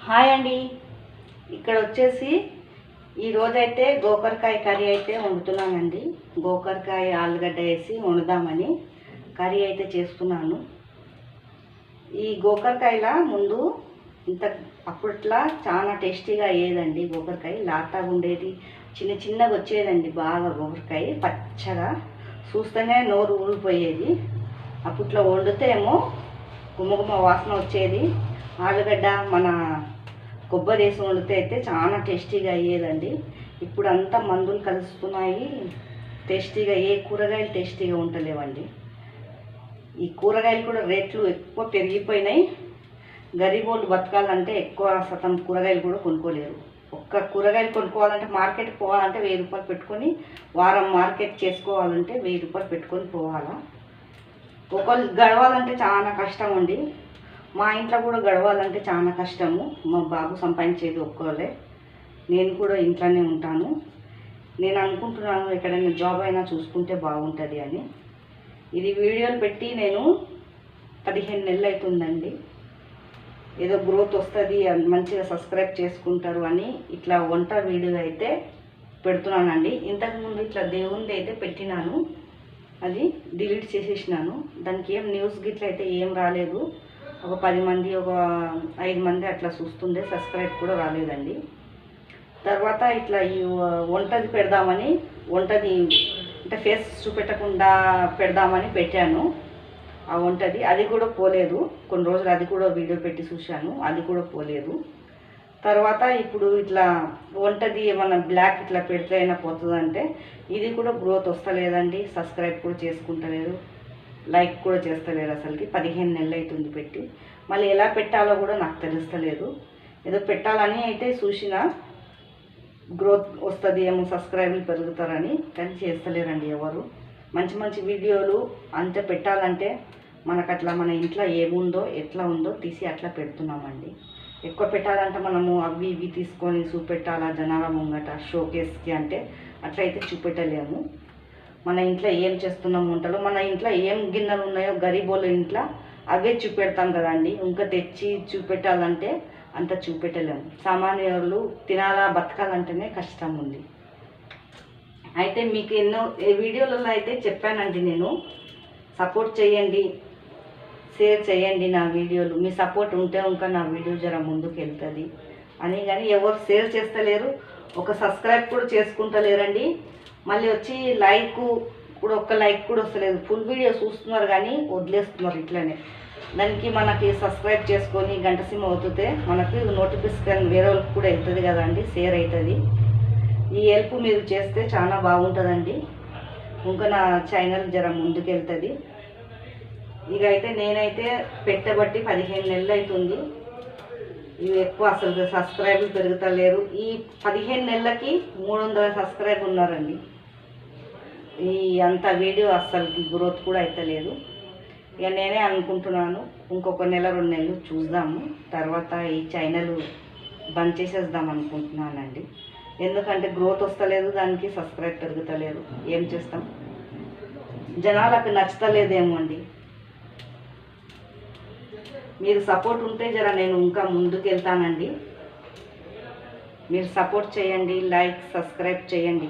Hi అండి. ఇక్కడ వచ్చేసి ఈరోజైతే గోకరకాయ కర్రీ అయితే వండుతున్నానండి. గోకరకాయ ఆలుగడ్డ వేసి వండుదామని కర్రీ అయితే చేస్తున్నాను. ఈ గోకరకాయల ముందు ఇంత అప్పట్లా చాలా టేస్టీగా అయ్యేదండి. గోకరకాయ లాతాగా ఉండేది, చిన్న చిన్నగా వచ్చేదండి. బాగా గోకరకాయ పచ్చగా చూస్తేనే నోరు ఊరిపోయేది. అప్పట్లో వండితే ఏమో గుమ్మగుమ్మ వాసన వచ్చేది. ఆలుగడ్డ మన కొబ్బరి వేసి వండితే అయితే చాలా టేస్టీగా అయ్యేదండి. ఇప్పుడు అంతా మందులు కలుస్తున్నాయి. టేస్టీగా ఏ కూరగాయలు టేస్టీగా ఉండలేవండి. ఈ కూరగాయలు కూడా రేట్లు ఎక్కువ పెరిగిపోయినాయి. గరీబోళ్ళు బతకాలంటే ఎక్కువ శాతం కూరగాయలు కూడా కొనుక్కోలేరు. ఒక్క కూరగాయలు కొనుక్కోవాలంటే మార్కెట్కి పోవాలంటే 1000 రూపాయలు పెట్టుకొని, వారం మార్కెట్ చేసుకోవాలంటే 1000 రూపాయలు పెట్టుకొని పోవాలా. ఒకళ్ళు గడవాలంటే చాలా కష్టం అండి. మా ఇంట్లో కూడా గడవాలంటే చాలా కష్టము. మా బాబు సంపాదించేది ఒక్కళ్ళే, నేను కూడా ఇంట్లోనే ఉంటాను. నేను అనుకుంటున్నాను ఎక్కడైనా జాబ్ అయినా చూసుకుంటే బాగుంటుంది అని. ఇది వీడియోలు పెట్టి నేను 15 నెలలు అవుతుందండి. ఏదో గ్రోత్ వస్తుంది, మంచిగా సబ్స్క్రైబ్ చేసుకుంటారు అని ఇట్లా వంట వీడియో అయితే పెడుతున్నానండి. ఇంతకుముందు ఇట్లా దేవుంది అయితే పెట్టినాను, అది డిలీట్ చేసేసినాను. దానికి ఏం న్యూస్ గిట్ల అయితే ఏం రాలేదు. ఒక 10 మంది, ఒక 5 మంది అట్లా చూస్తుండే, సబ్స్క్రైబ్ కూడా రాలేదండి. తర్వాత ఇట్లా ఈ వంటది పెడదామని, వంటది అంటే ఫేస్ చూపెట్టకుండా పెడదామని పెట్టాను. ఆ వంటది అది కూడా పోలేదు. కొన్ని రోజులు అది కూడా వీడియో పెట్టి చూశాను, అది కూడా పోలేదు. తర్వాత ఇప్పుడు ఇట్లా వంటది ఏమన్నా బ్లాక్ ఇట్లా పెడితే అయినా పోతుందంటే ఇది కూడా గ్రోత్ వస్తలేదండి. సబ్స్క్రైబ్ కూడా చేసుకుంటలేరు, లైక్ కూడా చేస్తలేరు. అసలుకి 15 నెలలు అవుతుంది పెట్టి. మళ్ళీ ఎలా పెట్టాలో కూడా నాకు తెలుస్తలేదు. ఏదో పెట్టాలని అయితే చూసిన, గ్రోత్ వస్తుంది ఏమో, సబ్స్క్రైబర్లు పెరుగుతారని, కానీ చేస్తలేరండి ఎవరు. మంచి మంచి వీడియోలు అంతే పెట్టాలంటే మనకు అట్లా మన ఇంట్లో ఏముందో ఎట్లా ఉందో తీసి అట్లా పెడుతున్నామండి. ఎక్కువ పెట్టాలంటే మనము అవి ఇవి తీసుకొని చూపెట్టాలా జనాల ముంగట షోకేస్కి అంటే అట్లయితే చూపెట్టలేము. మన ఇంట్లో ఏం చేస్తున్నాం వంటలు, మన ఇంట్లో ఏం గిన్నెలు ఉన్నాయో గరీబోళ్ళ ఇంట్లో అవే చూపెడతాం కదండి. ఇంకా తెచ్చి చూపెట్టాలంటే అంత చూపెట్టలేము. సామాన్యులు తినాలా బతకాలంటేనే కష్టం ఉంది. అయితే మీకు ఎన్నో వీడియోలలో అయితే చెప్పానండి నేను, సపోర్ట్ చేయండి, షేర్ చేయండి నా వీడియోలు. మీ సపోర్ట్ ఉంటే ఇంకా నా వీడియో జర ముందుకు వెళ్తుంది అని. కానీ ఎవరు షేర్ చేస్తలేరు, ఒక సబ్స్క్రైబ్ కూడా చేసుకుంటలేరండి. మళ్ళీ వచ్చి లైక్ కూడా, ఒక్క లైక్ కూడా వస్తలేదు. ఫుల్ వీడియో చూస్తున్నారు కానీ వదిలేస్తున్నారు ఇట్లనే. దానికి మనకి సబ్స్క్రైబ్ చేసుకొని గంట సిమ్ అవుతుంటే మనకి నోటిఫికేషన్ వేరే వాళ్ళకి కూడా వెళ్తుంది కదండి, షేర్ అవుతుంది. ఈ హెల్ప్ మీరు చేస్తే చాలా బాగుంటుందండి. ఇంకా నా ఛానల్ జర ముందుకు వెళ్తుంది. ఇక అయితే నేనైతే పెట్టబట్టి 15 నెలలు అవుతుంది. ఇవి ఎక్కువ అసలు సబ్స్క్రైబర్లు పెరుగుతలేరు. ఈ 15 నెలలకి 300 సబ్స్క్రైబ్ ఉన్నారండి. ఈ అంత వీడియో అస్సలకి గ్రోత్ కూడా అవుతలేదు. ఇక నేనే అనుకుంటున్నాను ఇంకొక నెల 2 నెలలు చూద్దాము, తర్వాత ఈ ఛానల్ బంద్ చేసేద్దాం అనుకుంటున్నానండి. ఎందుకంటే గ్రోత్ వస్తలేదు, దానికి సబ్స్క్రైబ్ పెరుగుతలేరు. ఏం చేస్తాం, జనాలకు నచ్చతలేదేమో అండి. మీరు సపోర్ట్ ఉంటే జర నేను ఇంకా ముందుకు వెళ్తానండి. మీరు సపోర్ట్ చేయండి, లైక్ సబ్స్క్రైబ్ చేయండి.